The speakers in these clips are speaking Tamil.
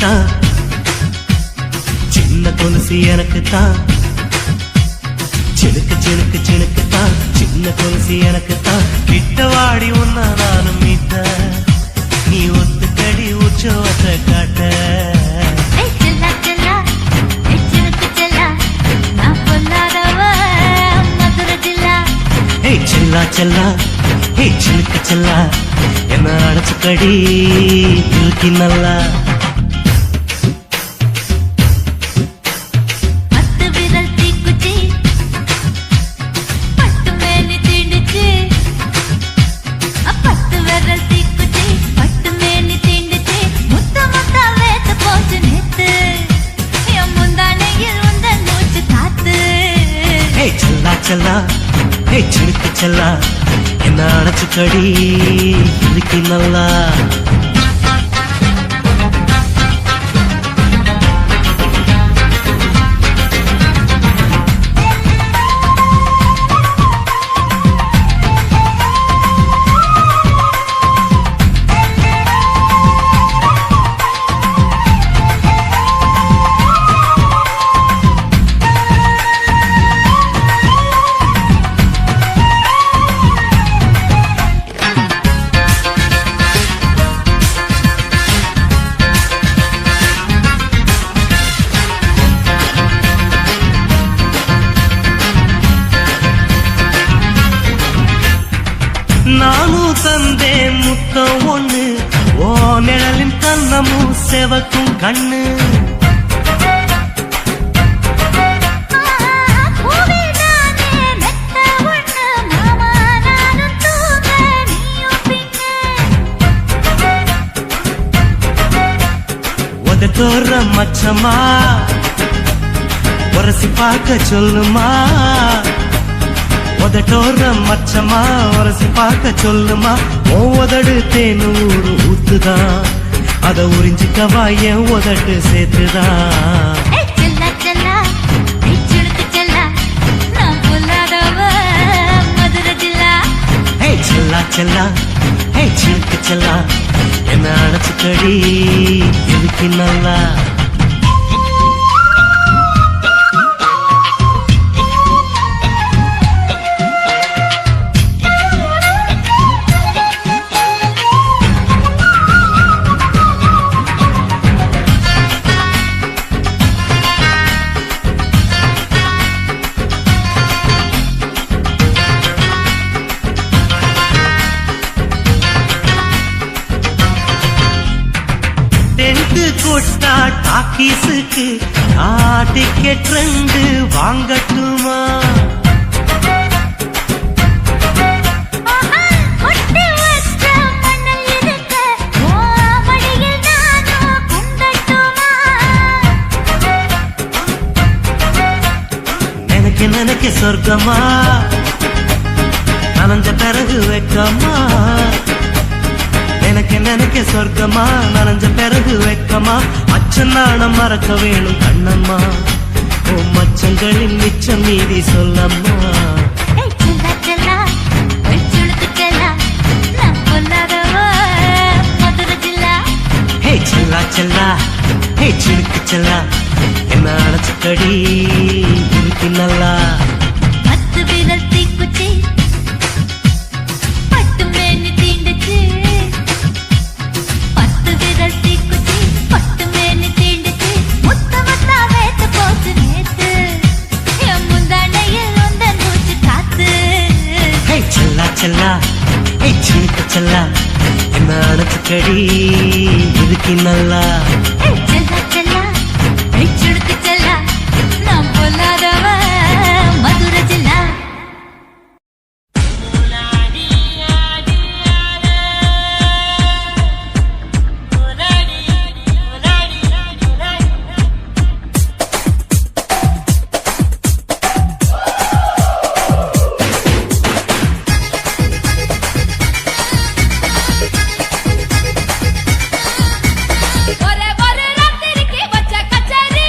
தான், சின்ன கொலுசு எனக்கு தான். சினுக்கு சினுக்கு சினுக்கு தான், சின்ன கொலுசு எனக்கு தான். கிட்ட வாடி உன்னா நானும் மீட்ட, நீ ஒத்துக்கடி உற்சவத்தை காட்ட. செல்லா செல்லா ஹே சிலுக்கு செல்லா, என்ன அடைச்சுக்கடி இழுக்கி நல்லா. பத்து விரல் தீக்குச்சி பட்டு மேனி தீண்டுச்சு, பத்து விரல் தீக்குச்சி பட்டு மேனி தீண்டுச்சு. முத்த முத்த வேத்து போச்சு நேத்து, என் முந்தானையில் உந்த மூச்சு காத்து. ஹே செல்லா செல்லா ஹே சிலுக்கு செல்லா, என்ன அடைச்சுக்கடி இழுக்கி நல்லா. நானும் தந்தேன் முத்தம் ஒண்ணு, ஓ நிழலின் கண்ணமும் செவக்கும் கண்ணு. உதட்டோர மச்சமா உரசி பார்க்க சொல்லுமா, உதட்டோர மச்சமா உரசி பார்க்க சொல்லுமா. உதடு தேனூர் ஊத்துதான், அத உறிஞ்சிக்கவா என் உதட்டு சேர்த்துதான். செல்லா செல்லா ஹே சிலுக்கு செல்லா, என்ன அடைச்சுக்கடி இழுக்கி நல்லா. கொட்டா டாக்கீஸுக்கு டிக்கெட் 2 வாங்கட்டுமா? நினைக்க நினைக்க சொர்க்கமா, நனைஞ்ச பிறகு வெக்கமா. எனக்கு நினைக்க சொர்க்கமா, நனைஞ்ச பிறகு வெக்கமா. அச்சநாணம் மறக்க வேணும் கண்ணம்மா, ஓ மச்சங்களின் மிச்சம் மீதி சொல்லம்மா. ஹே செல்லா செல்லா ஹே சிலுக்கு செல்லா, என்ன அடைச்சுக்கடி இழுக்கி நல்லா. பத்து விரல் தீக்குச்சி பட்டு மேனி தீண்டுச்சு, பத்து விரல் தீக்குச்சி பட்டு மேனி தீண்டுச்சு. முத்த முத்தா வேத்து போச்சு நேத்து, என் முந்தானையில் உந்த மூச்சு காத்து. ஹே செல்லா செல்லா ஹே சிலுக்கு செல்லா, என்ன அடைச்சுக்கடி இழுக்கி நல்லா. செல்லா செல்லா சிலுக்கு செல்லா, நான் பொல்லாதவ மதுரை ஜில்லா. ஒரே ஒரு ராத்திரிக்கு வச்ச கச்சேரி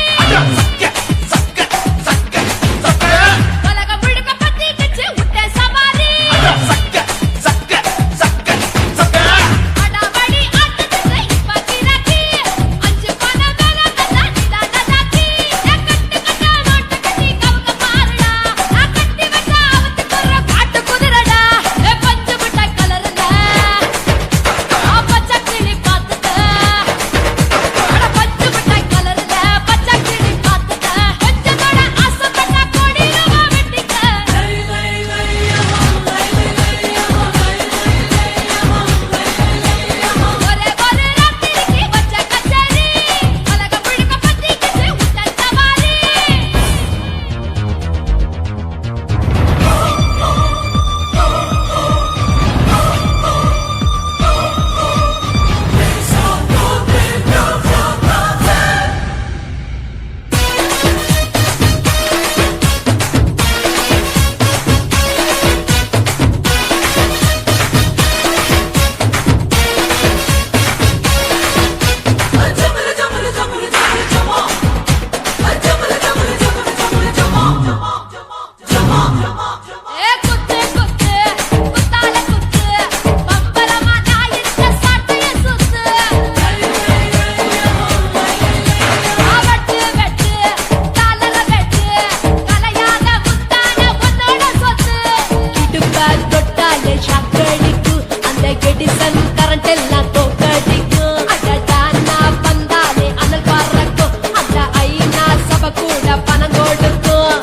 எடிசன் கரண்ட் எல்லாம் தோக்கடிக்கும் அடடானா வந்தாலே அனல் பறக்கும் அந்த ஐநா சபை கூட பணம் கொடுக்கும்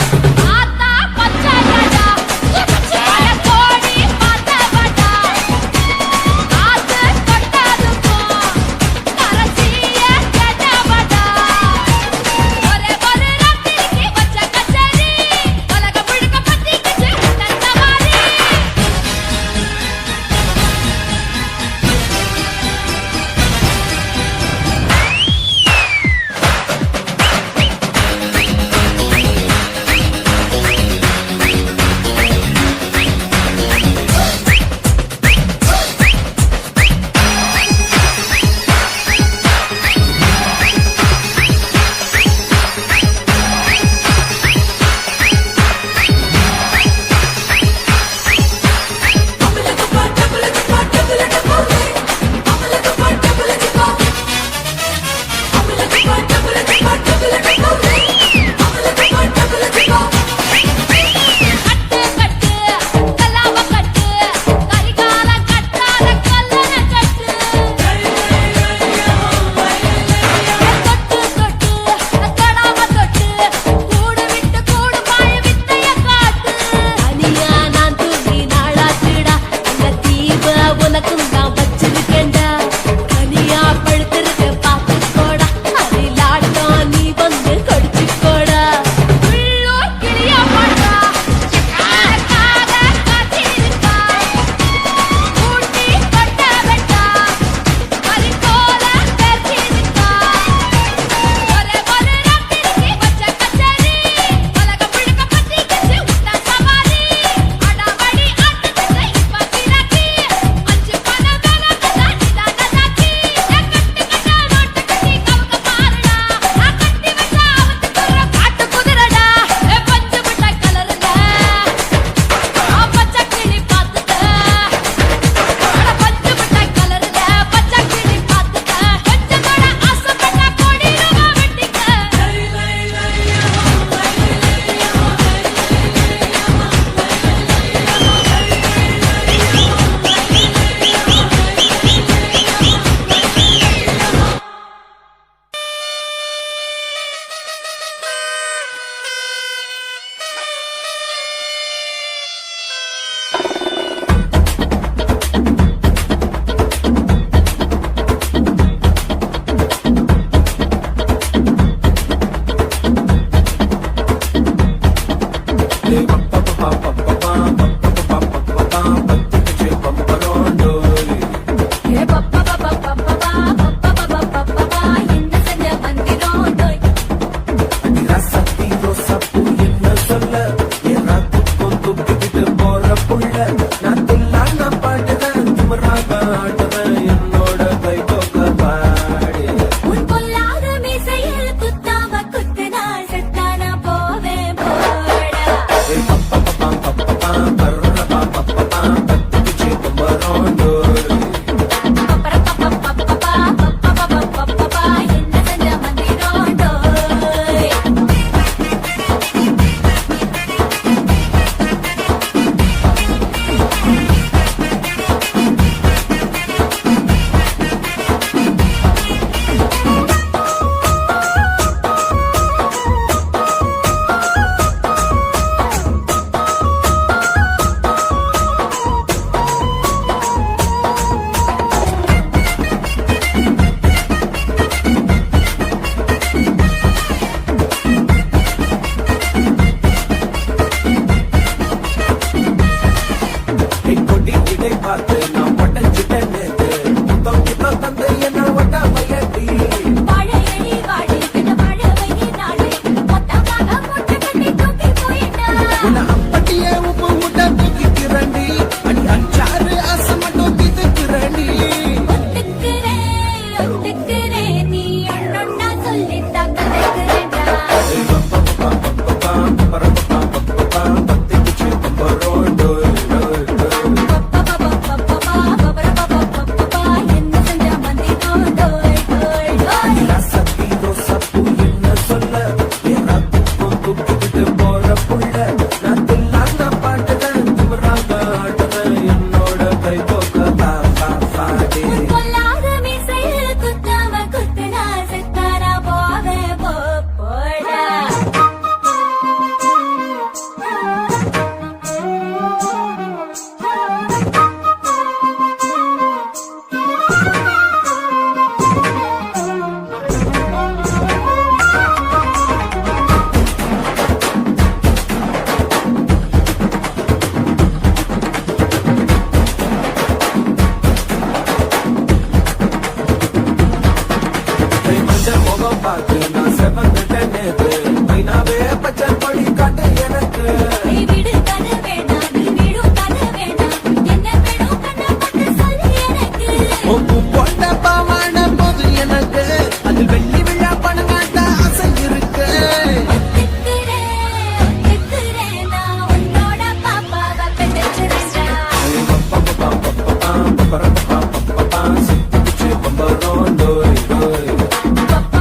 ஆத்தா பச்சைடா பல கோடி பார்த்தவடா ஆத்து கொட்டாதுக்கும் கரசிய கேட்டவடா ஒரே ஒரு ராத்திரிக்கு வச்ச கச்சேரி உலக முழுக்க பத்திக்கிச்சு உட்டன் சவாரி கட்டு கட்டு கல்லாவ கட்டு கரிகால கட்டார கல்லன கட்டு தொட்டு தொட்டு கடாம தொட்டு கூடு விட்டு கூடு பாய வித்தைய காட்டு அனியா நான் தூங்கி நாளாச்சுடா அந்த தீப உனக்கும் தான் வச்சிருக்கேன்டா கனியா பழுத்திருக்க பார்த்துக்கோடா அதிலாட்டம் நீ வந்து கடிச்சுக்கோடா உள்ளூர் கிளியா பாட்டா காக காத்திருக்கா ஊட்டி கொட்ட வெட்டா பறிக்கோல பெர்ச்சிருக்கா ஒரே ஒரு ராத்திரிக்கு வச்ச கச்சேரி உலக முழுக்க பத்திக்கிச்சு உட்டன் சவாரி அடாவடி ஆட்டுக்கிச்சு இப்ப பிறக்கி அஞ்சு பணம் வேலை கதா நிதானதாக்கி கட்டு கட்டா நோட்டு கட்டி கவுக்க பாருடா நான் கட்டி வச்ச அவத்துக்குற காட்டு குதிரடா பஞ்சு முட்டை கலருல பச்சை கிளி பார்த்துட்ட பஞ்சு முட்டை கலருல பச்சை கிளி பார்த்துட்ட கொஞ்சம் கூட ஆசைப்பட்ட கொடி ரூபா வெட்டிக்க என்ன செஞ்ச வந்திரோம் டோய் உன் பொல்லாத மீசையில் குத்தாம குத்தினால் செத்தானா போவேன் போடா என்ன செஞ்ச வந்திரோம் டோய் வாழையடி வாடி கிட்ட வாழவை நாளே மொத்தமாக போட்டு கட்டி தூக்கி போயிட்டா ஒத்துக்கிறேன் நீ அண்ணா சொல்லிட்டா கதைக்கிறேன்டா பார்த்து நான் செவந்துட்டேன் நேத்து மைனாவே பச்சை கொடி காட்டு எனக்கு நீ விடு கதை வேண்டாம் நீ விடும் கதை வேண்டாம் என்ன வேணும் கண்ணை பட்டு சொல்லு எனக்கு ஒப்பு போட்ட பாவான போது எனக்கு அதில் வெள்ளி விழா பணங்காட்ட ஆசை இருக்கு திக்குறேன் நான் உன்னோட பாப்பாவை பெற்றெடுக்கிறேன்டா சித்திச்சு பம்பரோம் டோய் டோய் பப்பா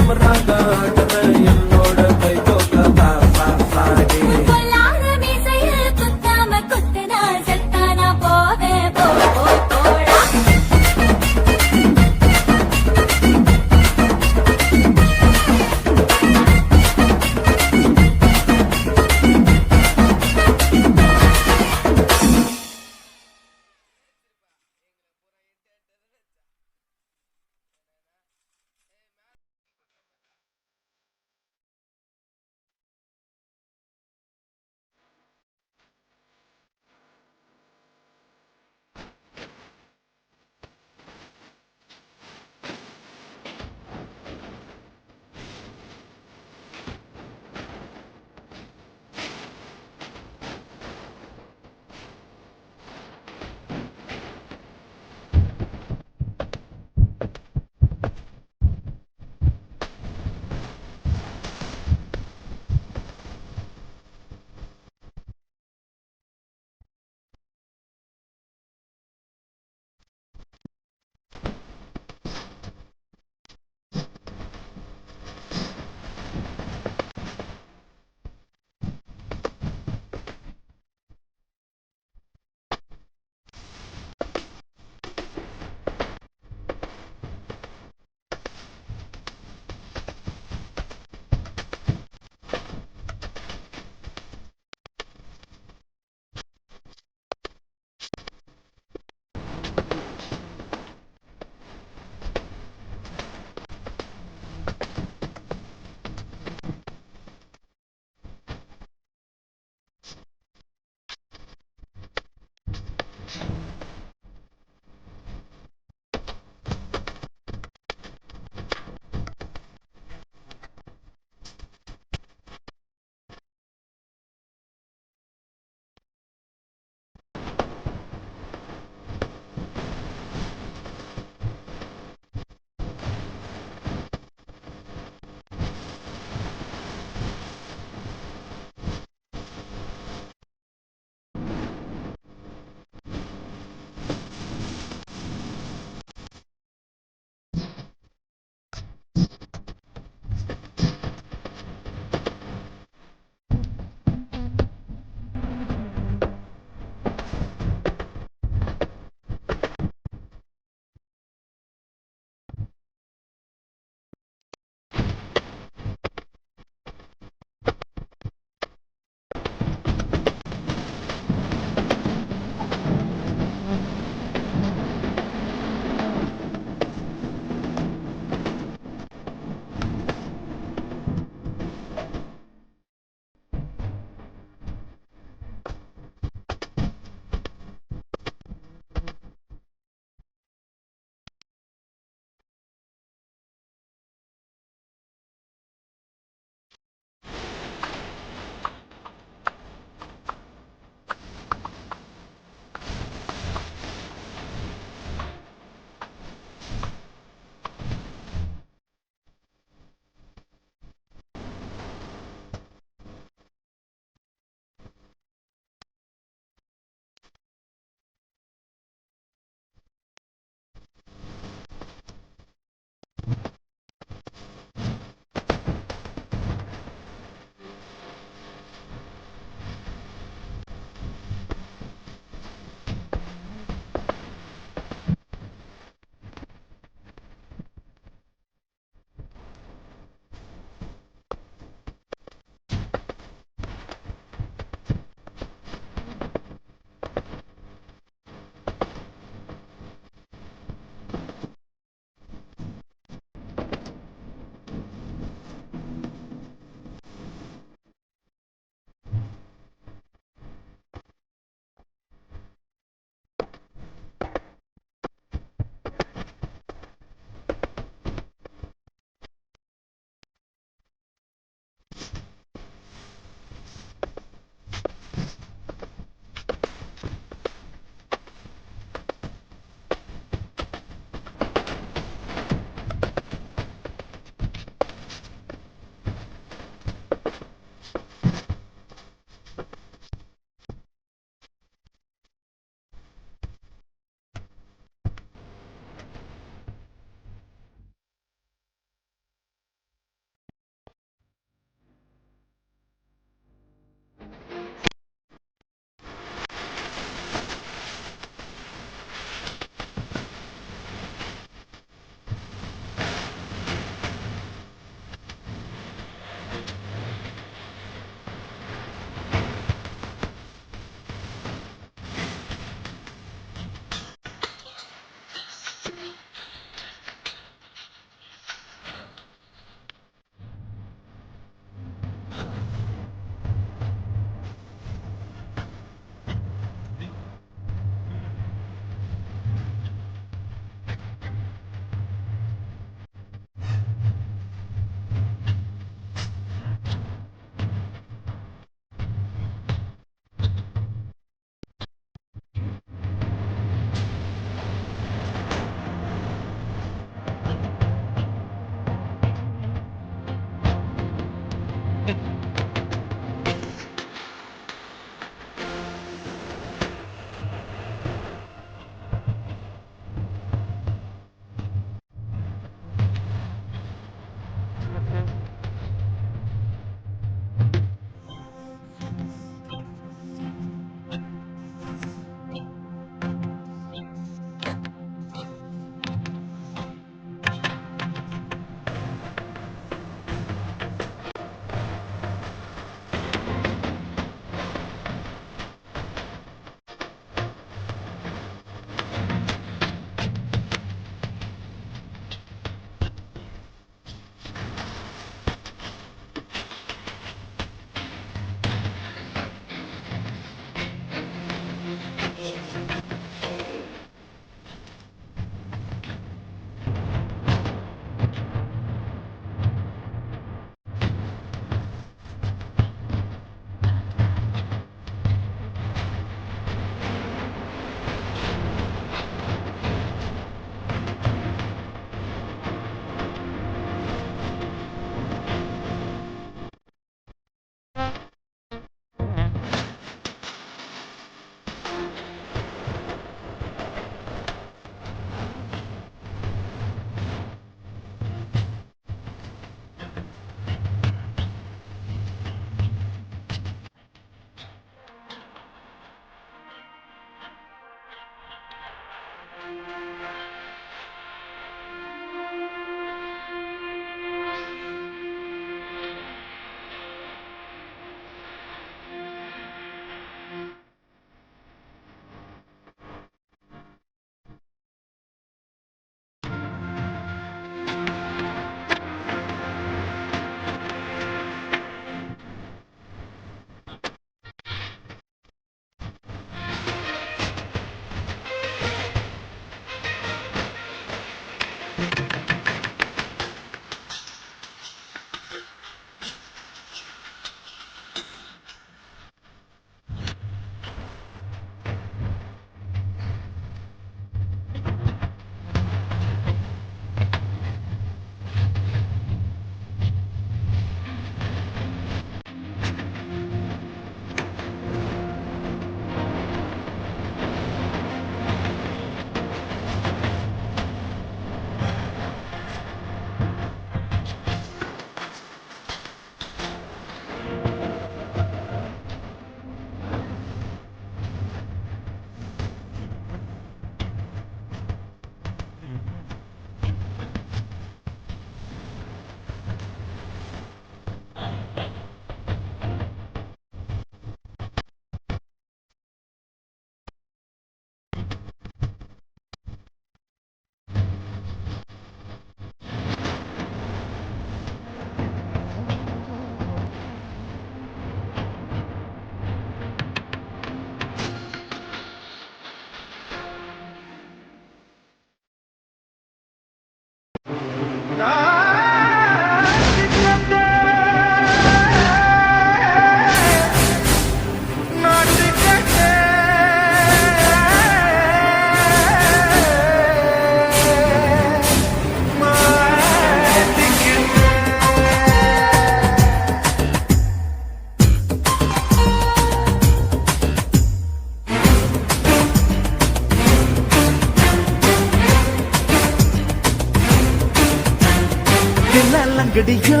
லங்கடியோ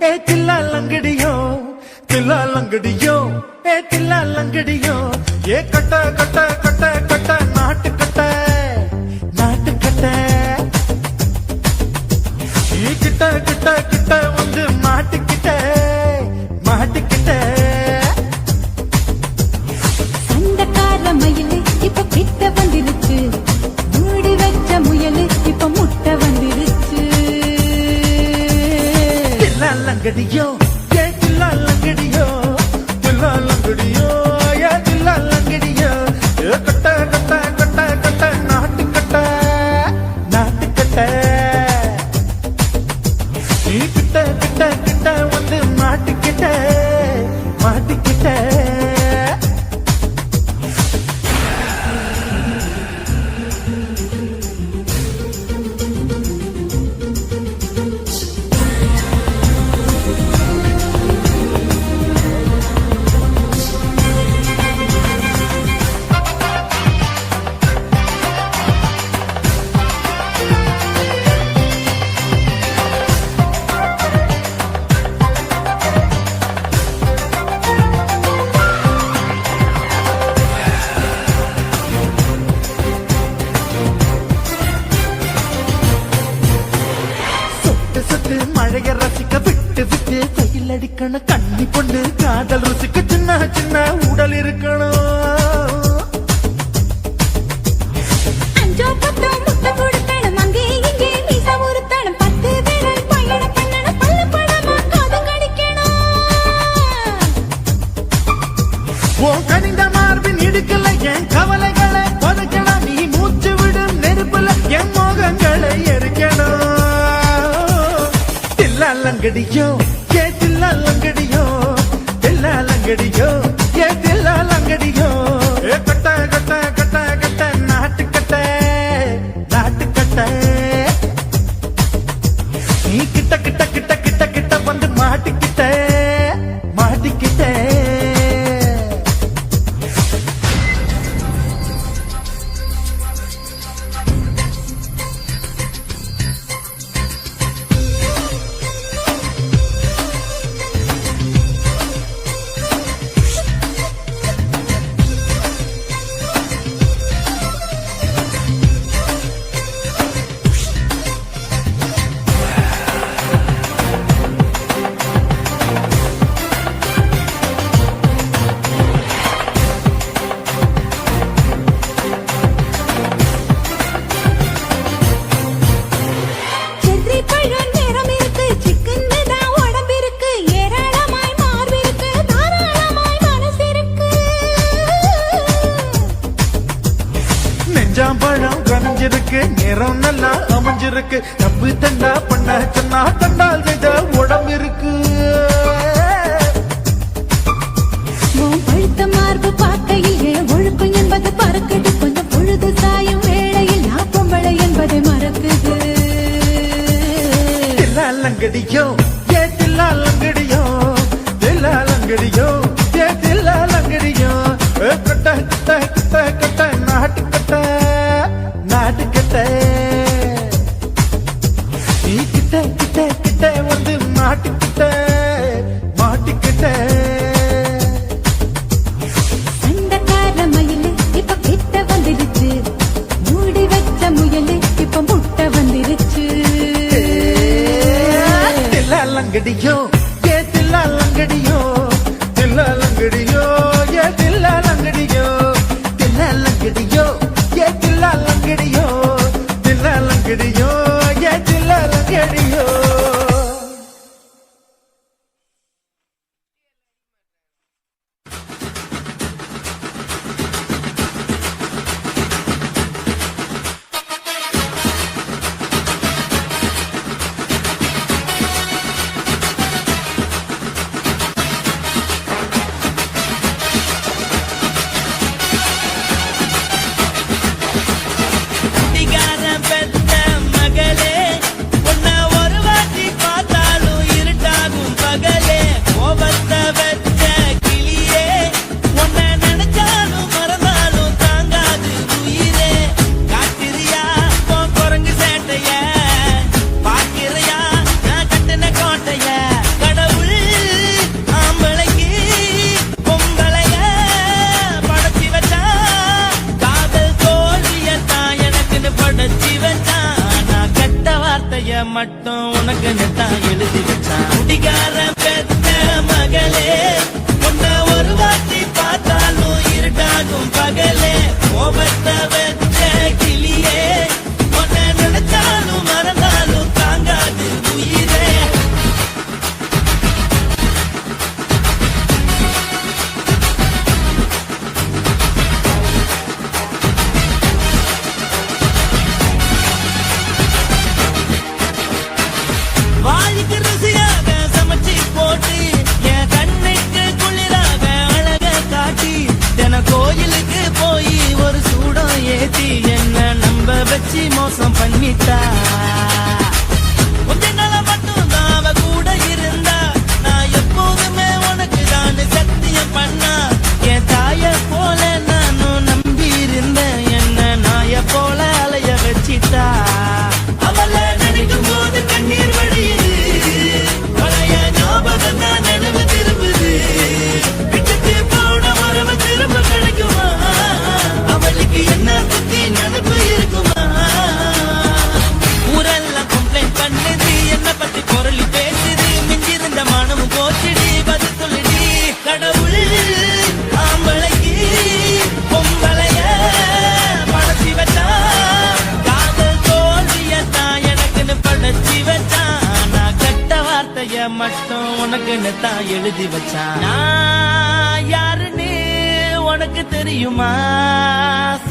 ஏ தில்லா லங்கடியோ தில்லா லங்கடியோ ஏ தில்லா லங்கடியோ ஏ கட்ட கட்ட கட்ட கட்ட நாட்டு கட்ட நாட்டு கட்ட நீ கிட்ட கிட்ட கிட்ட வந்து மாட்டிக்கிட்ட மாட்டிக்கிட்ட சண்டக்கார மயிலு இப்ப கிட்ட வந்துருச்சு மூடி வச்ச முயலு இப்ப முட்டை வந்துருச்சு லங்கடியோ ஏ தில்லா லங்கடியோ தில்லா லங்கடியோ ஏ தில்லா லங்கடியோ ஏ கட்ட கட்ட கட்ட கட்ட நாட்டு கட்ட நாட்டு கட்ட நீ கிட்ட கிட்ட கிட்ட வந்து மாட்டிக்கிட்ட மாட்டிக்கிட்ட மழைய ரசிக்க விட்டு விட்டு வெயில் அடிக்கணும் கண்ணி பொண்ணு காதல் ருசிக்க சின்ன சின்ன உடல் இருக்கணும் அஞ்சோ பத்தோ முட்டை கொடுக்கணும் அங்கே இங்கே மீசா உருத்தணும் 10 விரல் பயணம் பண்ணணும் பல்ல படமா காது கடிக்கணும் உன் கனிந்த மார்பின் இடுக்கல என் கவலைகளை பதுக்கணும் நீ மூச்சு விடும் நெருப்புல என் மோகங்களை எரிக்கணும் லங்கடியோ ஏ தில்லா லங்கடியோ தில்லா லங்கடியோ ஏ தில்லா லங்கடியோ ஏ கட்ட கட்ட கட்ட கட்ட நாட்டு கட்ட நாட்டு கட்ட நீ கிட்ட கிட்ட கிட்ட கிட்ட கிட்ட வந்து மாட்டிக்கிட்ட மாட்டிக்கிட்ட பழம் கனிஞ்சிருக்கு நிறம் நல்லா அமைஞ்சிருக்கு தப்பு தண்டா பண்ண சொன்னா தண்டால் செய்த உடம்பு இருக்கு பழுத்த மார்பு பார்க்கையில் ஒழுக்கம் என்பது பறக்குது கொஞ்சம் பொழுது சாயும் வேளையில் நான் பொம்பளை என்பதை மறக்குது தில்லா லங்கடியோ ஏ தில்லா லங்கடியோ தில்லா லங்கடியோ ஏ தில்லா லங்கடியோ கட்ட கட்ட கட்ட கட்ட நாட்டு கட்ட நாட்டு கட்ட நீ கிட்ட கிட்ட கிட்ட வந்து மாட்டிக்கிட்ட மாட்டிக்கிட்ட சண்டக்கார மயிலு இப்ப கிட்ட வந்துருச்சு மூடி வச்ச முயலு இப்ப முட்டை வந்துருச்சு தில்லா லங்கடியோ ஏ தில்லா லங்கடியோ தில்லா லங்கடியோ ஏ தில்லா லங்கடியோ தில்லா லங்கடியோ ஏ தில்லா லங்கடியோ தில்லா லங்கடியோ ஏ தில்லா லங்கடியோ மட்டும் உனக்கு தான் எழுதி வச்சான். குடிகார பெத்த மகளே, உன்னை ஒரு வாட்டி பார்த்தாலும் இருட்டாகும் பகலே. கோபத்தை வச்ச கிளியே, உன்னை நினைச்சாலும் மறந்தாலும் தாங்காது உயிரே. வாய்க்கு ருசியாக சமைச்சு போட்டு என் கண்ணுக்கு குளிராக அழக காட்டி தின கோயிலுக்கு போய் ஒரு சூடம் ஏத்தி என்ன நம்ப வச்சு மோசம் பண்ணிட்டா. கொஞ்ச நாள மட்டும் தான் அவ கூட இருந்தா, நான் எப்போதுமே உனக்கு தான் சத்தியம் பண்ணா. என் தாய போல நானும் நம்பி இருந்தேன், என்ன நாய போல அலைய வச்சிட்டா. அவளை நினைக்கும் போது கண்ணீர் வடியுது, பழைய ஞாபகம் தான் நினைவு திரும்புது. விட்டுட்டு போன உறவு திரும்ப கிடைக்குமா? அவளுக்கு என்ன புத்தி நினைப்பு இருக்குமா? ஊரெல்லாம் கம்ப்ளைண்ட் பண்ணுது, என்ன பத்தி பொருளி பேசுது. மிஞ்சிருந்த மானமும் போச்சுடி, பதில் சொல்லுடி. கடவுள் ஆம்பளைக்கு பொம்பளைய படைச்சி வச்சான், காதல் தோல்வியத்தான் எனக்குன்னு படைச்சி வச்சான். நான் கெட்ட வார்த்தைய மட்டும் உனக்குன்னு தான் எழுதி வச்சான். நான் யாருன்னு உனக்கு தெரியுமா?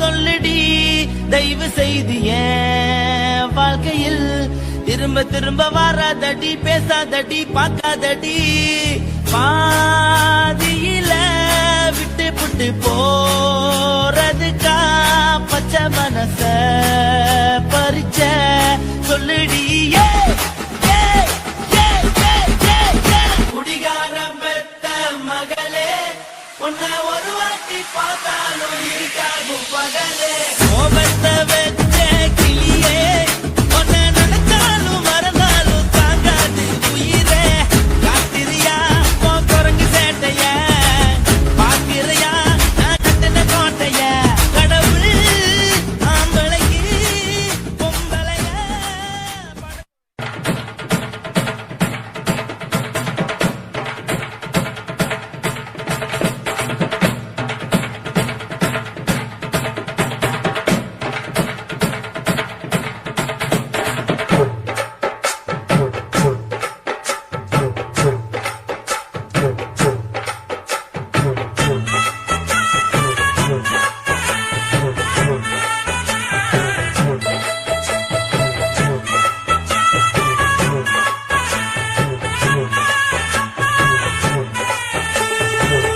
சொல்லுடி தயவு செய்து என் வாழ்க்கையில் திரும்ப திரும்ப வராதடி, பேசாதடி, பார்க்காதடி. பாதியில விட்டு புட்டு போறதுக்கா பச்சை மனச பறிச்ச சொல்லுடி. குடிகாரம் பெத்த மகளே, உன்னை ஒரு வாட்டி பார்த்தாலும் இருக்காகும் பகலே. கோபத்தை வச்ச கிளியே, உன்னை நினைச்சாலும் மறந்தாலும் தாங்காது உயிரே. காத்திரியா உன் குரங்கு சேட்டைய, பாக்கிறையா நான் கட்டின கோட்டைய. கடவுள் ஆம்பளைக்கு பொம்பளைய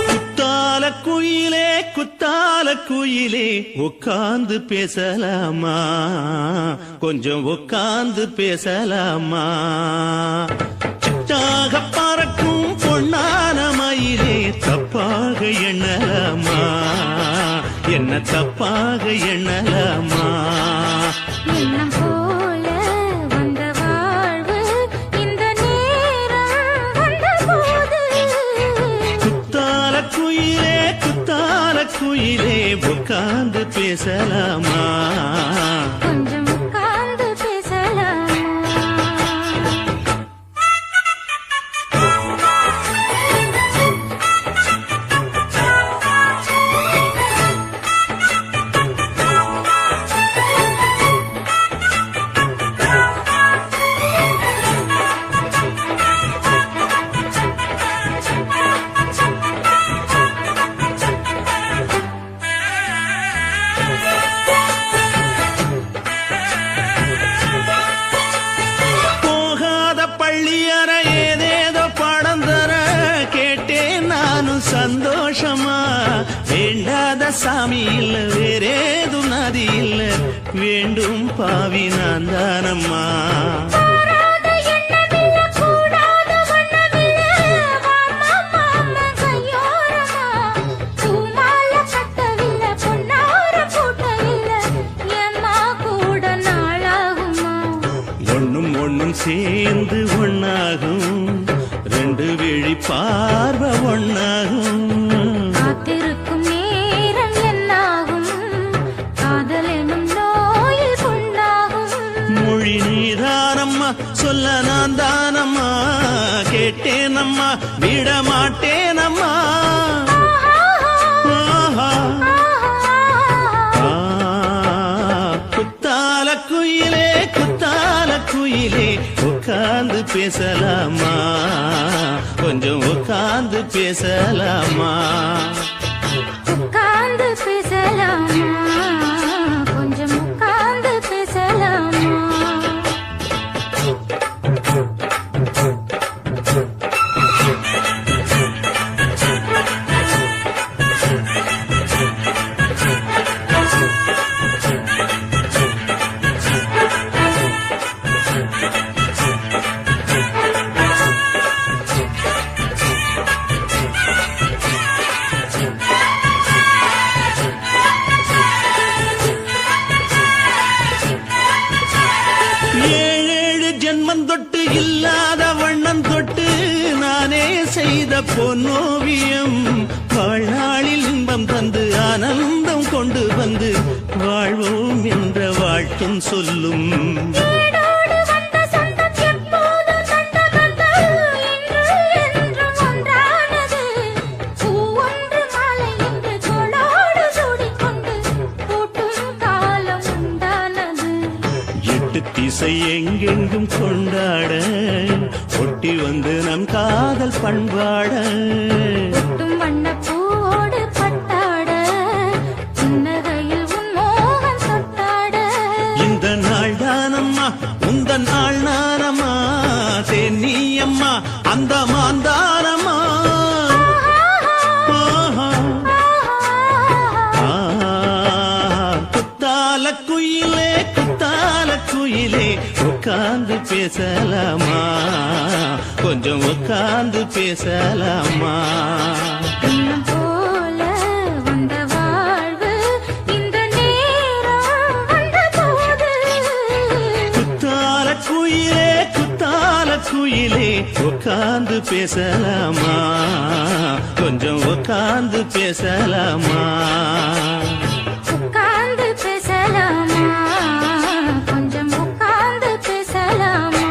குத்தால குயிலே குத்தால குயிலே, உட்கார்ந்து பேசலாமா? கொஞ்சம் உட்கார்ந்து பேசலாமா? சிட்டாக பறக்கும் பொன்னான மயிலே, தப்பாக எண்ணலாமா? என்ன தப்பாக எண்ணலாமா? எண்ணம் போல வந்த வாழ்வு இந்த நேரம் வந்தபோது குத்தால குயிலே குத்தால குயிலே, உட்கார்ந்து பேசலாமா? கொஞ்சம் உட்கார்ந்து பேசலாமா? போகாத பள்ளியற ஏதேதோ படம் தர கேட்டேன் நானும் சந்தோஷமா. வேண்டாத சாமி இல்ல, வேறேதும் நதி இல்ல, வேண்டும் பாவி நான் தானம்மா. கூடாத எண்ணமில்ல, கூடாத வண்ணமில்ல, வாமா மாமா கையோரமா. பூமால கட்டவில்லை, பொன்னார பூட்டவில்லை, ஏம்மா கூட நாளாகுமா? ஒண்ணும் ஒண்ணும் சேர்ந்து ஒண்ணாகும், ரெண்டு விழி பார்வை ஒண்ணாகும். காத்திருக்கும் நேரம் என்னாகும்? காதல் எனும் நோயில் புண்ணாகும். மொழி தோழி நீதானம்மா சொல்ல நான் தானம்மா கேட்டேனம்மா விட மாட்டேனம்மா ஆஹா. குத்தால குயிலே குத்தால குயிலே உட்கார்ந்து பேசலாமா கொஞ்சம் உட்கார்ந்து பேசலாமா உட்கார்ந்து பேசலாமா கொஞ்சம் உட்கார்ந்து பேசலாமா ஏழேழு ஜென்மம் தொட்டு இல்லாத வண்ணம் தொட்டு நானே செய்த பொன்னோவியம் வாழ்நாளில் இன்பம் தந்து ஆனந்தம் கொண்டு வந்து வாழ்வோம் என்ற வாழ்த்தும் சொல்லும் ஏடோடு வந்த சொந்தம் எப்போதும் தந்த பந்தம் இன்று என்றும் ஒன்றானது பூவொன்று மாலை என்று தோளோடு சூடிக்கொண்டு பூட்டும் காலம் உண்டானது எட்டு திசை எங்கெங்கும் கொண்டாட ஒட்டி வந்து நம் காதல் பண்பாட ஒட்டும் வண்ணப்பூவோடு பட்டாட புன்னகையில் உன் மோகம் தொட்டாட இந்த நாள் தானம்மா உந்த நாள் நானம்மா தேனி அம்மா அந்த மாந்தானம்மா ஆஹா. குத்தால குயிலே குத்தால குயிலே உட்கார்ந்து பேசலாமா கொஞ்சம் உட்கார்ந்து பேசலாமா இன்னும் போல வந்த வாழ்வு இந்த நேரம் வந்தபோது குத்தால குயிலே குத்தால குயிலே உட்கார்ந்து பேசலாமா கொஞ்சம் உட்கார்ந்து பேசலாமா உட்கார்ந்து பேசலாமா கொஞ்சம் உட்கார்ந்து பேசலாமா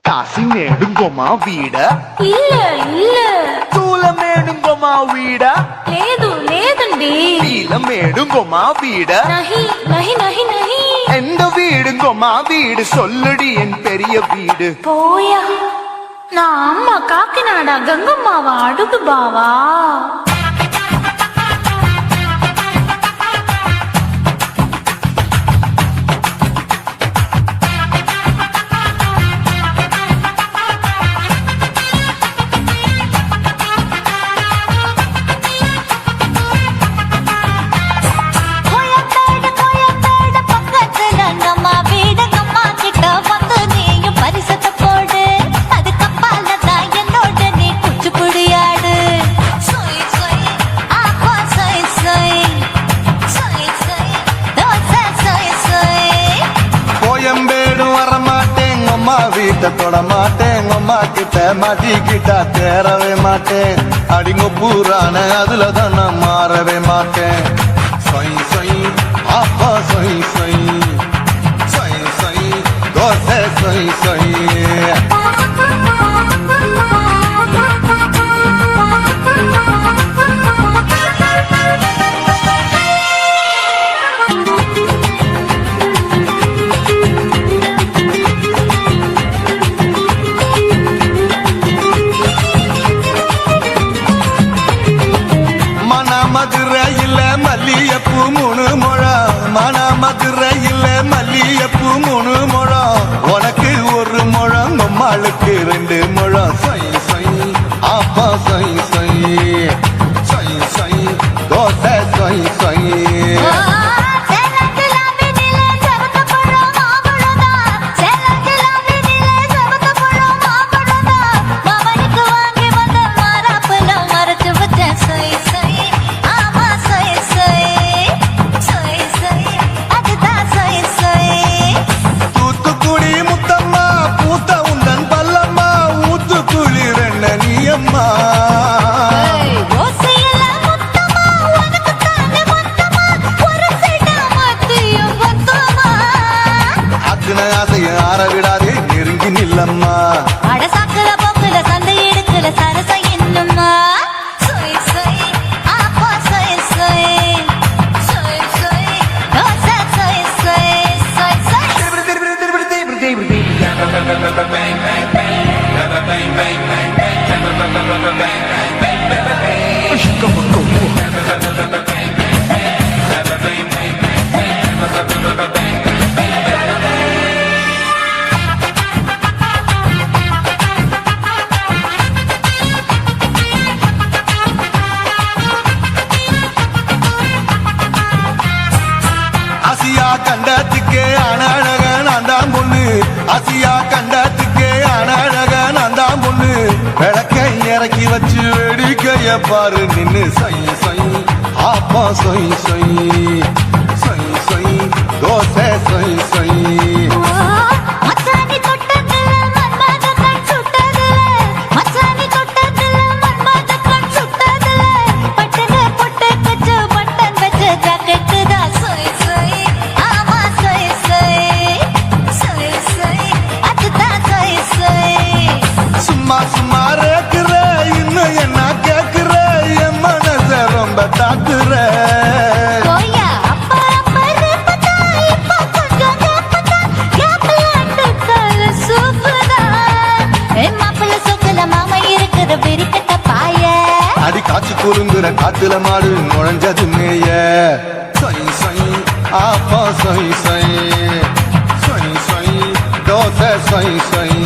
కాశీనేడుంగోమా వీడ இல்ல இல்ல తూలమేడుంగోమా వీడ లేదు లేదండి నీలమేడుంగోమా వీడ நஹி நஹி நஹி நஹி எந்த வீடுங்கோமா வீடு சொல்லுடி என் பெரிய வீடு போயா நான் அம்மா காக்கிநாடா கங்கம்மாவா அடுகு பாவா வீட்டை தொட மாட்டேன் அம்மா கிட்ட மாட்டிக்கிட்டா தேரவே மாட்டேன் அடிங்க பூரான அதுல தான் நான் மாறவே மாட்டேன் சொய் சொய் அப்பா சொய் சொய் சொய் சொய் தோசை சொய் சொய் மதுரையில் மல்லியப்பூ 3 முழம் மன மதுரையில் மல்லியப்பூ 3 முழம் உனக்கு 1 முழம் நம்மளுக்கு 2 முழம் சொய் சொய் அப்பா சொய் சொய் சொய் சொய் தோசை சொய் சொய் விடாதே நெருங்கி நில்லம்மா அடசாக்குல போக்குல சந்தை எடுக்கல சரச என்னம்மா சொய் சொய் அப்பா சொய் சொய் சொய் சொய் தோசை சொய் சொய் சொய் சொய் கண்டத்துக்கே அனழக நான் தான் பொண்ணு ஆசியா கண்டத்துக்கே அனழக நான் தான் பொண்ணு விளக்கை இறக்கி வச்சு வேடிக்கைய பாரு நின்னு சொய் சொய் அப்பா சொய் சொய் சொய் சொய் தோசை சொய் சொய் சும்மா ரேக்குற இன்னும் என்ன கேக்குற என் மனச ரொம்ப தாக்குற அடி காய்ச்சி குறுங்குற காத்துல மாடு நுழைஞ்சது மேய சொய் சொய் அப்பா சொய் சொய் சொய் சொய் தோசை சொய் சொய்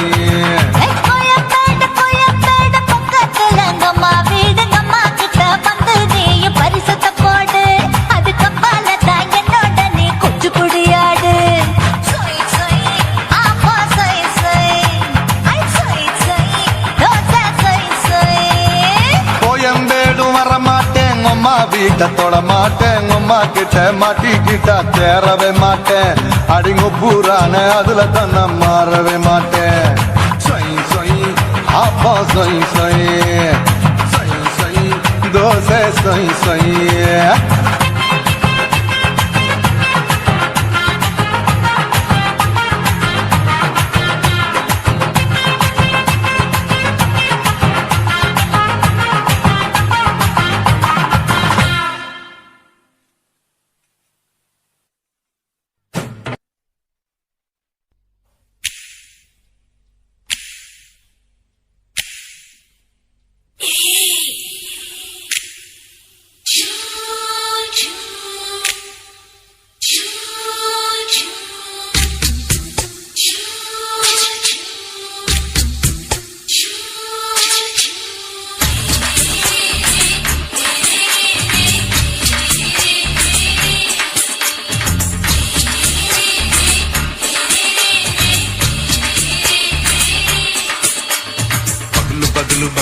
வீட்டை தொட மாட்டேன் அம்மா கிட்ட மாட்டிக்கிட்டா தேரவே மாட்டேன் அடிங்க பூரான அதுல தான் நான் மாறவே மாட்டேன் சொய் சொய் அப்பா சொய் சொய் சொய் சொய் தோசை சொய் சொய்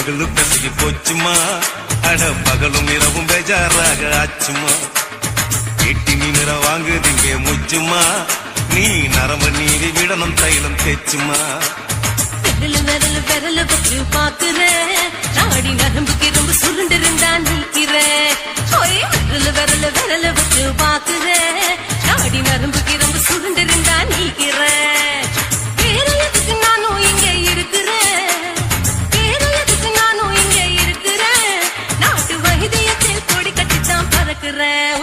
பகலு கசகி போச்சுமா அட பகலும் இரவும் பேஜாராக ஆச்சுமா எட்டி நிற வாங்குதீங்க முச்சுமா நீ நரம்பு நீதி விடணும் தைலம் தேச்சுமா விரல வச்சு பாக்குறேன் நாடி நரம்புக்கு ரொம்ப சுருண்டு இருந்தா நீக்கிறேன் விரல வச்சு பாக்குறேன் நாடி நரம்புக்கு ரொம்ப சுருண்டு இருந்தா நீக்கிறேன் வேற எதுக்கு நானும் இங்க இருக்கிறேன் வேற எதுக்கு நானும் இங்க இருக்கிறேன் நாட்டு வைத்தியத்தில் கொடி கட்டித்தான் பறக்கிறேன்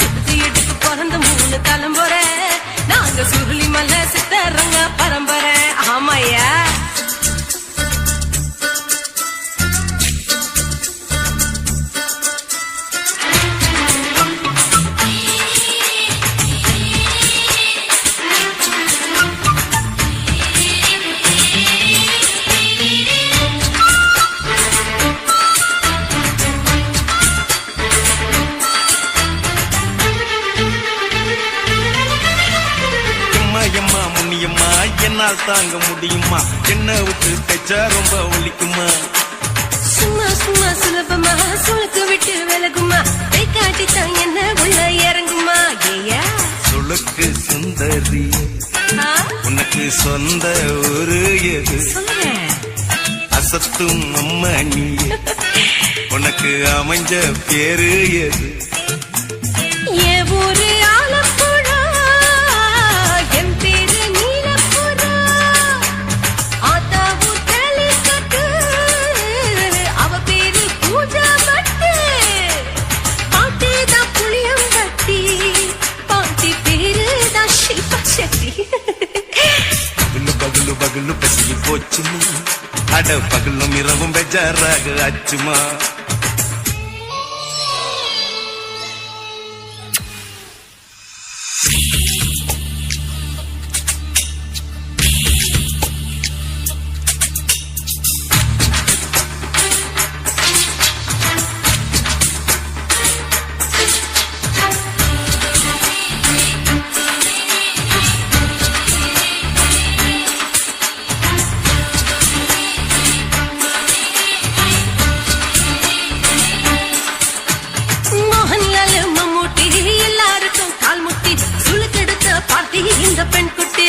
சித்து எடுத்து பிறந்த 3 தலைமுறை நாங்க சுருளி மலை சித்தரங்க பரம்பரை ஆமாயா என்னால் தாங்க முடியுமா என்ன விட்டு தைச்சா ரொம்ப ஒலிக்குமா சும்மா சும்மா சுலபமா சுளுக்கு விட்டு விலகுமா கை காட்டித்தான் என்ன உள்ள இறங்குமா ஏயா சுளுக்கு சுந்தரி உனக்கு சொந்த ஒரு எது அசத்தும் அம்மா நீ உனக்கு அமைஞ்ச பேரு எது ஏ ஊரு ஆலப்புழா என் பேரு நீலப்புறா ஆத்தாவு தலிக்கட்டு அவ பேரு பூஜா பட்டு பாட்டி தான் புளியம் கட்டி பாட்டி பேரு தான் ஷில்பா செட்டி பகலு பகலு பகலு பசி போச்சுமா அட பகலும் இரவும் பெஜாராக ஆச்சுமா இந்த பெண் குட்டி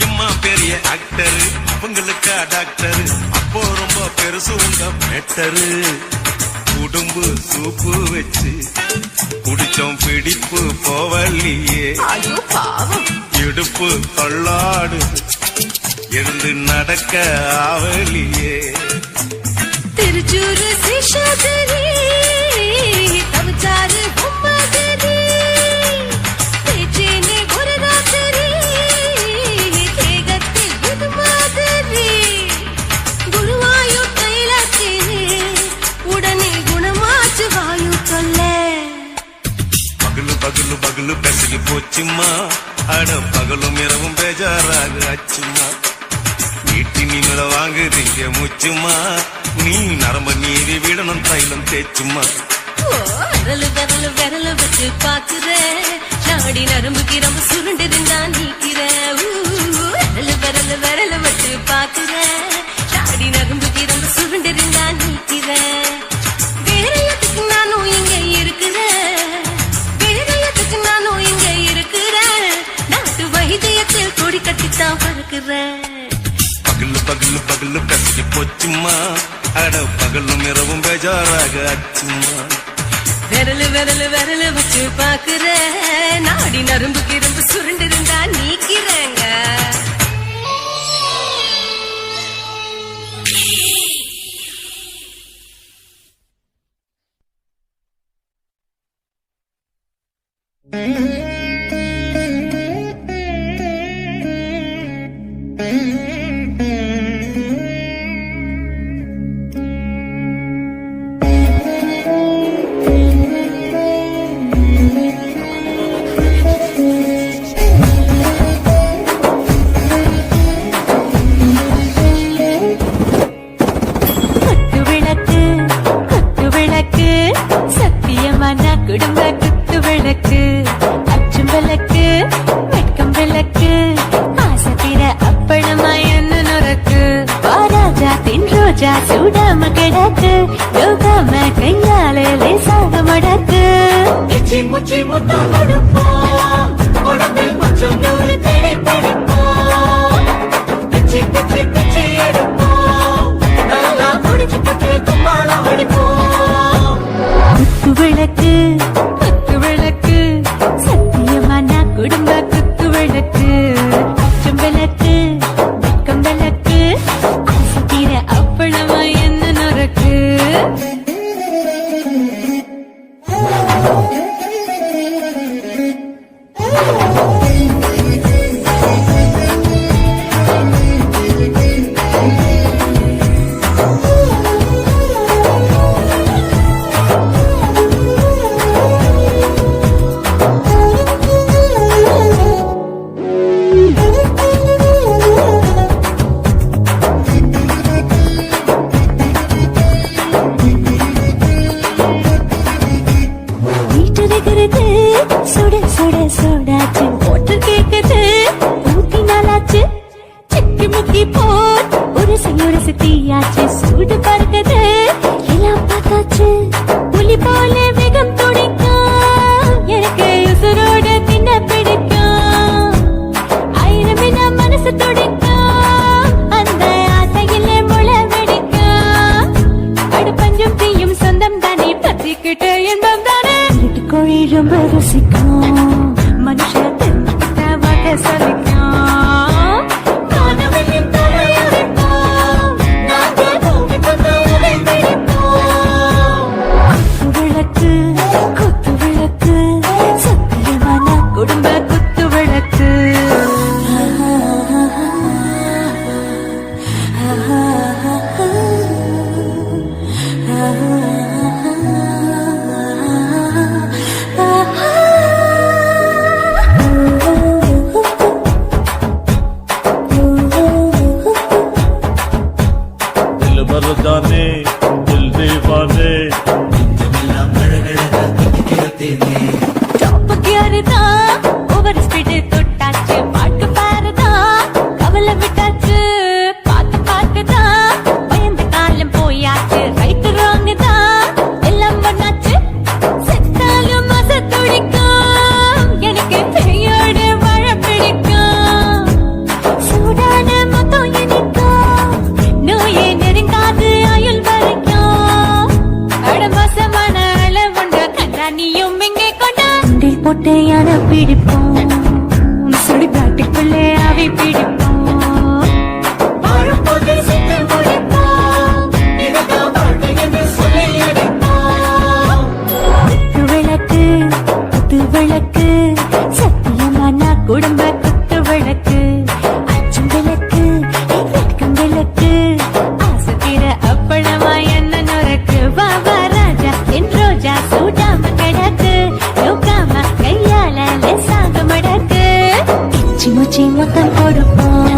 எம்மா பெரிய ஆக்டர் அவங்களுக்கா டாக்டர் அப்போ ரொம்ப பெருசு உங்க மேட்டரு உடம்பு சூப்பு வச்சு குடிச்சோம் பிடிப்பு போவல்லையே ஐயோ பாவம் இடுப்பு தள்ளாடு எழுந்து நடக்க ஆவலியே திருச்சூர் சிஷாதிரி தவிச்சாரு பொம்மாதிரி பேச்சேனே ஒரு ராத்திரி தேகத்தில் இது மாதிரி குருவாயு கைலாசினே உடனே குணமாச்சு வாயு சொல்ல பகலு பகலு பகலு பெசகி போச்சுமா அட பகலும் இரவும் பேஜாராக ஆச்சுமா வீட்டி நீங்கள வாங்குறீங்க முச்சுமா நீ நரம்ப நீதி விடணும் தைலம் தேச்சுமா விரல வச்சு பாக்குறேன் நாடி நரம்புக்கு ரொம்ப சுருண்டு இருந்தா நீக்கிறேன் விரல வச்சு பாக்குறேன் நாடி நரம்புக்கு ரொம்ப சுருண்டு இருந்தா நீக்கிறேன் வேற எதுக்கு நானும் இங்க இருக்கிறேன் வேற எதுக்கு நானும் இங்க இருக்கிறேன் நாட்டு வைத்தியத்தில் கொடி கட்டித்தான் பறக்கிறேன் பகலு பகலு பகலு பெசகி போச்சுமா அட பகலும் இரவும் பேஜாராக ஆச்சுமா விரல வச்சு பாக்குற நாடி நரம்புக்கு ரொம்ப சுருண்டு இருந்தா நீக்கிறேங்க குடும்ப குத்து விளக்கு அச்சும் விளக்கு வெட்கம் விளக்கு ஆசை தீர அப்பளமா என்ன நுறக்கு வாராஜா தின்றோ ரோஜா சூடாம கிடக்கு யோகாம கையால லேசாக மடக்கு இச்சி முச்சி முத்தம் கொடுப்போம் உடம்பில் கொஞ்சம் நூறு தேடி படிப்போம் பிச்சி பிச்சி பிச்சி எடுப்போம் நல்லா குடிச்சு பற்றி கும்மாளம் அடிப்போம் குத்து விளக்கு குத்து விளக்கு சத்தியமான குடும்ப குத்து விளக்கு அச்சம் விளக்கு வெக்கம் விளக்கு ஆசைத்தீர அப்பளமா என்ன நொறுக்கு வீட்டிருக்கிறது சுட சுட சோடாச்சு போட்டு கேக்குது ஊத்தி நாளாச்சு சிக்கி முக்கி போட் ஒரு செய்யுரசு தீயாச்சு சூடு பறக்குது எல்லாம் பார்த்தாச்சு புலி போல வேகம் துடிக்கும் எனக்கு உசுரோட தின்ன பிடிக்கும் ஆயிரமின மனசு துடிக்கும் அந்த ஆசையில முளை வெடிக்கும் அடுப்பஞ்சும் தீயும் சொந்தம் தானே பத்திக்கிட்டு இன்பம் தானே கோழி ரொம்ப ருசிக்கும் மனுஷன் தெரிஞ்சுக்கிட்ட வாக்க சலிக்கும் காணவனின் தலையடிப்போம் நாங்கள் பூமி கொண்ட உரை பிடிப்போம் குத்து விளக்கு சத்தியமான குடும்ப குத்து விளக்கு दिल मर्दाने दिल दीवाने டாப் கியர்தான் ஓவர் ஸ்பீடு தொட்டாச்சு பாட்டு பாருதான் கவலை விட்டாச்சு பார்த்து பார்த்துதான் பயந்து காலம் போயாச்சு ரைட்டு ராங்கு தான் எல்லாம் பண்ணாச்சு செத்தாலும் மச துடிக்கும் எனக்கு பெரியோட வாழ பிடிக்கும் சூடான மொத்தம் இனிக்கும் நோயே நெருங்காது ஆயுள் வரைக்கும் அடமோசமான அளவுண்ட கண்டானியும் இங்கே கொண்டா உண்டில் போட்டு யானை பிடிப்போம் சுடி காட்டுக்குள்ளே அவை பிடிப்போம் வாழும்போது சுட்டு முடிப்போம் இதுதான் வாழ்க்கை என்று சொல்லி அடிப்போம் குத்து விளக்கு சத்தியமான குடும்ப குத்து விளக்கு அச்சம் விளக்கு வெட்கம் விளக்கு ஆசை தீர அப்பளமா என்ன நொறுக்கு வா வா ராஜா என் ரோஜா சூடாம கிடக்கு யோகாம கையால லேசாக மடக்கு இச்சி முச்சி மொத்தம் கொடுப்போம்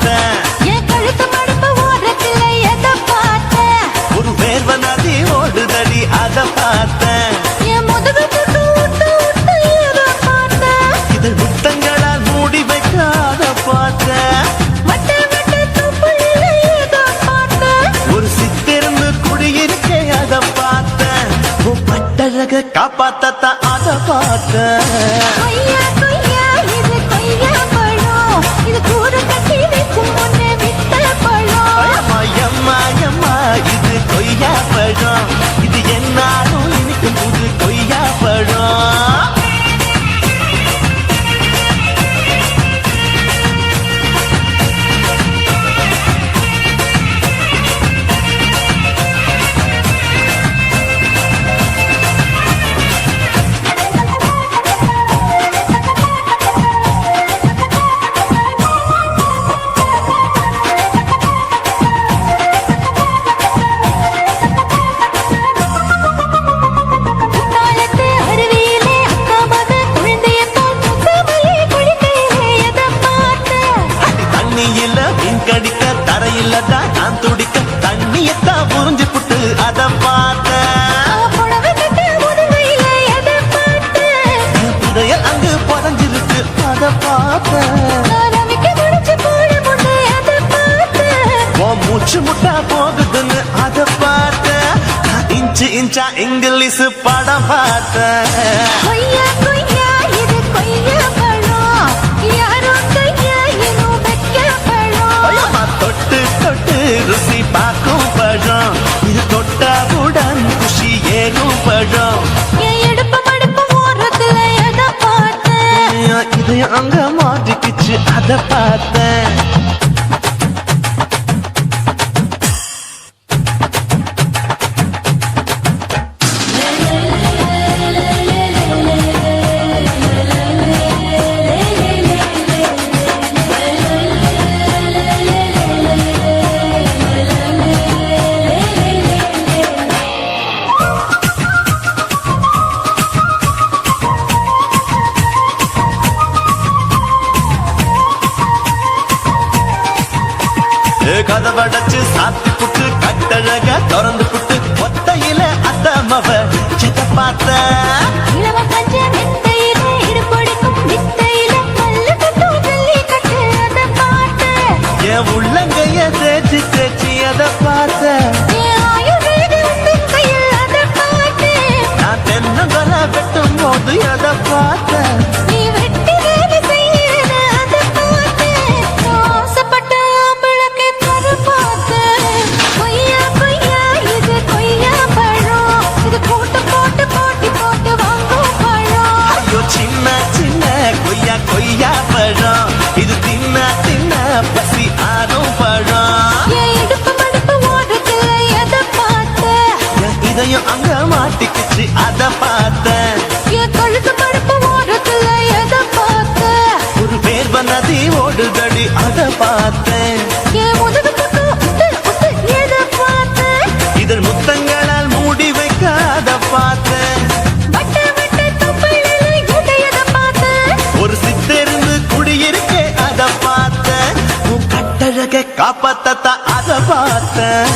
பார்த்தேன் என் கழுத்து மடுப்பு ஓரத்துல எதை பார்த்தேன் ஒரு வேர்வ நதி ஓடுதடி அத பார்த்தேன் என் முதுகு புட்டு விட்டு விட்டு எதை பார்த்தேன் இதழ் முத்தங்களால் மூடி வைக்காத பார்த்தேன் வட்ட வட்ட தொப்புளில எதை பார்த்தேன் ஒரு சித்திருந்து குடியிருக்கே அத பார்த்தேன் உன் பட்டழக காப்பாத்தத்தான் அத பார்த்தேன் கொய்யா கொய்யா இது கொய்யா பழம் இது கூற கட்டி வைக்கும் முன்னே விட்ட பழம் அம்மா எம்மா எம்மா இது கொய்யா பழம் இது என்னாலும் இனிக்கும் புது கொய்யா பழம் குத்தாலத்து அருவியிலே அக்கா மக குழந்தைய போல் முத்தமல்லி குளிக்கையிலே எதை பார்த்தேன் தண்ணியில மீன் கடிக்க தரையில தான் நான் துடிக்க தண்ணியத்தான் புரிஞ்சு புட்டு அத பார்த்தேன் புடவை கட்ட முதுகையில எதை பார்த்தேன் புதையல் அங்கு புதஞ்சிருக்கு அத பார்த்தேன் ரவிக்கு முடிச்சு போட முன்னே எதை பார்த்தேன் உன் மூச்சு முட்டா போகுதுன்னு அத பார்த்தேன் இன்ச்சு இன்ச்சா இங்கிலீஷ் படம் பார்த்தேன் கொய்யா கொய்யா இது கொய்யா பழம் யாரோ கையா இன்னும் வைக்க பழம் ஐயம்மா, தொட்டு தொட்டு ருசி பார்க்கும் பழம் இது தொட்டாவுடன் குஷி ஏறும் பழம் என் இடுப்பு மடுப்பு ஓரத்துல எதை பார்த்தேன் இது அங்க மாட்டிக்கிச்சு அத பார்த்தேன் கதவடைச்சு சாத்தி புட்டு கட்டழக திறந்து புட்டு ஒத்தையில அத்தமவ சித்த பார்த்த இளவ பஞ்ச மெத்தையில இடுப்பொடிக்கும் வித்தையில பல்லு கட்டும் ஜல்லி கட்டு அதை பார்த்தேன் என் உள்ளங்கைய தேய்ச்சி தேய்ச்சி அத பார்த்த என் ஆயுர்வேத உண்டின் கையில் அதை பார்த்தேன் நான் தென்னங்கொலை வெட்டும் போது அத பார்த்த நீ வெட்டி வேலை செய்யறத அதை பார்த்தேன் ஆசைப்பட்ட ஆம்பளுக்கு தர பார்த்தேன் கொய்யா கொய்யா இது கொய்யா பழம் இது போட்டு போட்டு போட்டி போட்டு வாங்கும் பழம் ஐயோ சின்ன சின்ன கொய்யா கொய்யா பழம் இது தின்ன தின்ன பசி ஆறும் பழம் என் இடுப்பு மடுப்பு ஓடுறதுல எதை பார்த்தேன் என் இதயம் அங்க மாட்டிக்கிச்சு அத பார்த்தேன் என் கழுத்து மடுப்பு ஓடுறதுல எதை பார்த்தேன் ஒரு வேர்வ நதி ஓடுதடி அத பார்த்தேன் என் முதுகு புட்டு உத்து உத்து எதை பார்த்தேன் இதழ் முத்தங்களால் மூடி வைக்காத பார்த்தேன் வட்ட வட்ட தொப்பையில எதை பார்த்தேன் ஒரு சித்திருந்து குடியிருக்கே அத பார்த்தேன் உன் கட்டழக காப்பாத்தத்தான் அத பார்த்தேன்